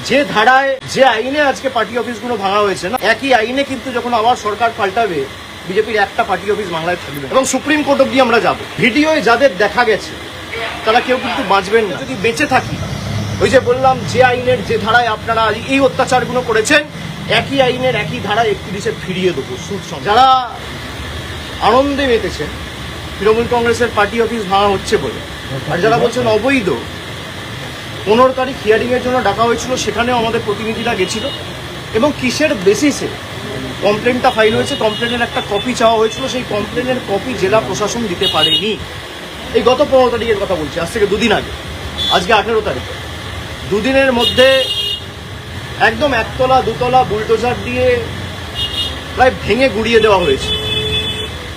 যে ধারায় যে আইনে আজকে পার্টি অফিসগুলো ভাঙা হয়েছে না, একই আইনে কিন্তু যখন আবার সরকার পাল্টাবে বিজেপির একটা পার্টি অফিস বাংলায় থাকবে এবং সুপ্রিম কোর্ট অব্দি আমরা যাব। ভিডিওয় যাদের দেখা গেছে তারা কেউ কিন্তু বাঁচবেন না। যদি বেঁচে থাকি, ওই যে বললাম যে আইনের যে ধারায় আপনারা এই অত্যাচারগুলো করেছেন, একই আইনের একই ধারায় 31-এ ফিরিয়ে দেবো সুদ সমেত। যারা আনন্দে মেতেছেন তৃণমূল কংগ্রেসের পার্টি অফিস ভাঙা হচ্ছে বলে, আর যারা বলছেন অবৈধ, 15 তারিখ হিয়ারিং এর জন্য ডাকা হয়েছিল, সেখানেও আমাদের প্রতিনিধিরা গেছিল এবং কিসের বেসিসে কমপ্লেনটা ফাইল হয়েছে, কমপ্লেনের একটা কপি চাওয়া হয়েছিল, সেই কমপ্লেনের কপি জেলা প্রশাসন দিতে পারেনি। এই গত 15 তারিখের কথা বলছি, আজ থেকে দুদিন আগে, আজকে 18 তারিখে, দুদিনের মধ্যে একদম একতলা দুতলা বুলডোজার দিয়ে প্রায় ভেঙে গুড়িয়ে দেওয়া হয়েছে।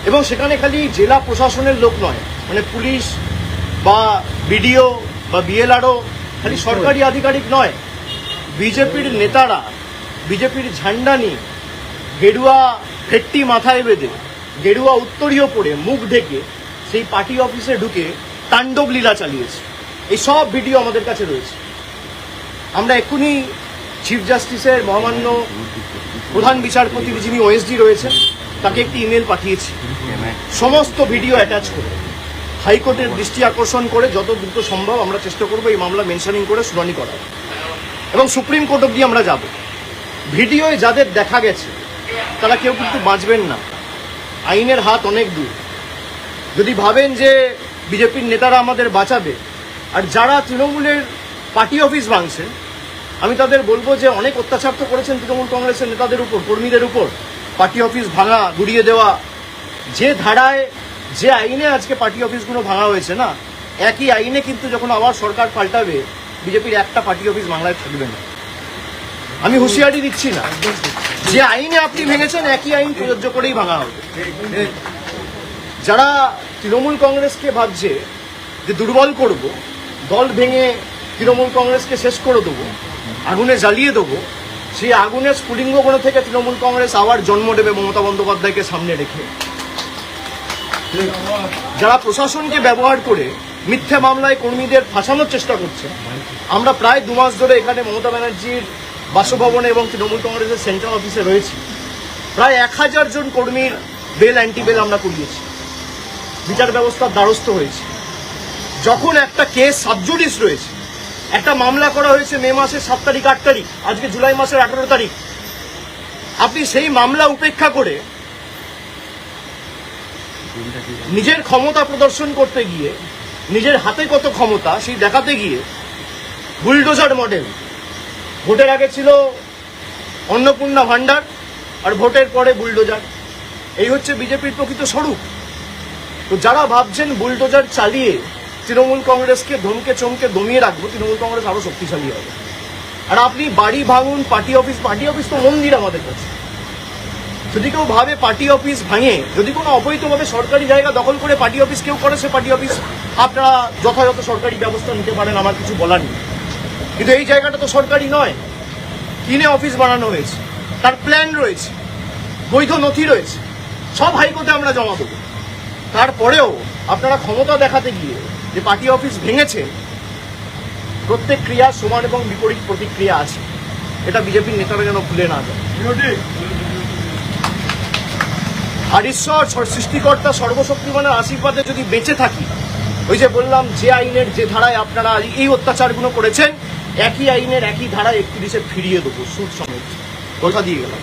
এবং সেখানে খালি জেলা প্রশাসনের লোক নয়, মানে পুলিশ বা বিডিও বা বিএলআরও, খালি সরকারি আধিকারিক নয়, বিজেপির নেতারা বিজেপির ঝান্ডা নিয়ে গেরুয়া ফেট্টি মাথায় বেঁধে গেরুয়া উত্তরীয় পরে মুখ ঢেকে সেই পার্টি অফিসে ঢুকে তাণ্ডব লীলা চালিয়েছে। এই সব ভিডিও আমাদের কাছে রয়েছে। আমরা এক্ষুনি চিফ জাস্টিসের মহামান্য প্রধান বিচারপতি যিনি ওএসডি রয়েছেন তাকে একটি ইমেল পাঠিয়েছি, সমস্ত ভিডিও অ্যাটাচ করে হাইকোর্টের দৃষ্টি আকর্ষণ করে যত দ্রুত সম্ভব আমরা চেষ্টা করবো এই মামলা মেনশনিং করে শুনানি করা এবং সুপ্রিম কোর্ট অব্দি আমরা যাব। ভিডিওয় যাদের দেখা গেছে তারা কেউ কিন্তু বাঁচবেন না। আইনের হাত অনেক দূর। যদি ভাবেন যে বিজেপির নেতারা আমাদের বাঁচাবে, আর যারা তৃণমূলের পার্টি অফিস ভাঙছেন, আমি তাদের বলবো যে অনেক অত্যাচার তো করেছেন তৃণমূল কংগ্রেসের নেতাদের উপর, কর্মীদের উপর, পার্টি অফিস ভাঙা, গুড়িয়ে দেওয়া। যে ধারায় যে আইনে আজকে পার্টি অফিসগুলো ভাঙা হয়েছে না, একই আইনে কিন্তু যখন আবার সরকার পাল্টাবে বিজেপির একটা পার্টি অফিস বাংলায় থাকবে না। আমি হুঁশিয়ারি দিচ্ছি না, যে আইনে আপনি ভেঙেছেন একই আইন প্রযোজ্য করেই ভাঙা হবে। যারা তৃণমূল কংগ্রেসকে ভাবছে যে দুর্বল করব, দল ভেঙে তৃণমূল কংগ্রেসকে শেষ করে দেবো, আগুনে জ্বালিয়ে দেবো, সেই আগুনের স্ফুলিঙ্গগুলো থেকে তৃণমূল কংগ্রেস আবার জন্ম নেবে মমতা বন্দ্যোপাধ্যায়কে সামনে রেখে। যারা প্রশাসনকে ব্যবহার করে মিথ্যা মামলায় কর্মীদের ফাঁসানোর চেষ্টা করছে, আমরা প্রায় 2 মাস ধরে এখানে মমতা ব্যানার্জির বাসভবনে এবং তৃণমূল কংগ্রেসের সেন্ট্রাল অফিসে রয়েছি। প্রায় 1000 জন কর্মীর বেল অ্যান্টি বেল আমরা করিয়েছি, বিচার ব্যবস্থার দ্বারস্থ হয়েছে। যখন একটা কেস সাবজুডিস রয়েছে, একটা মামলা করা হয়েছে মে মাসের 7 তারিখ 8 তারিখ, আজকে জুলাই মাসের 18 তারিখ, আপনি সেই মামলা উপেক্ষা করে নিজের ক্ষমতা প্রদর্শন করতে গিয়ে, নিজের হাতে কত ক্ষমতা সেই দেখাতে গিয়ে বুলডোজার মডেল, ভোটের আগে ছিল অন্নপূর্ণা ভান্ডার আর ভোটের পরে বুলডোজার, এই হচ্ছে বিজেপির প্রকৃত স্বরূপ। তো যারা ভাবছেন বুলডোজার চালিয়ে তৃণমূল কংগ্রেসকে ধমকে চমকে দমিয়ে রাখবো, তৃণমূল কংগ্রেস আরো শক্তিশালী হবে। আর আপনি বাড়ি ভাঙুন, পার্টি অফিস তো মন্দির আমাদের কাছে। যদি কেউ ভাবে পার্টি অফিস ভাঙে, যদি কোনো অবৈধভাবে সরকারি জায়গা দখল করে পার্টি অফিস কেউ করে, সে পার্টি অফিস আপনারা যথাযথ সরকারি ব্যবস্থা নিতে পারেন, আমার কিছু বলার নেই। কিন্তু এই জায়গাটা তো সরকারি নয়, কিনে অফিস বানানো হয়েছে, তার প্ল্যান রয়েছে, বৈধ নথি রয়েছে, সব হাইকোর্টে আমরা জমা দেবো। তারপরেও আপনারা ক্ষমতা দেখাতে গিয়ে যে পার্টি অফিস ভেঙেছে, প্রত্যেক ক্রিয়া সমান এবং বিপরীত প্রতিক্রিয়া আছে, এটা বিজেপির নেতারা যেন ভুলে না যায়। আর ঈশ্বর সৃষ্টিকর্তা সর্বশক্তিমানের আশীর্বাদে যদি বেঁচে থাকি, ওই যে বললাম যে আইনের যে ধারায় আপনারা এই অত্যাচারগুলো করেছেন, একই আইনের একই ধারায় 31-এ ফিরিয়ে দেবো সুদ সমেত। কথা দিয়ে গেলাম।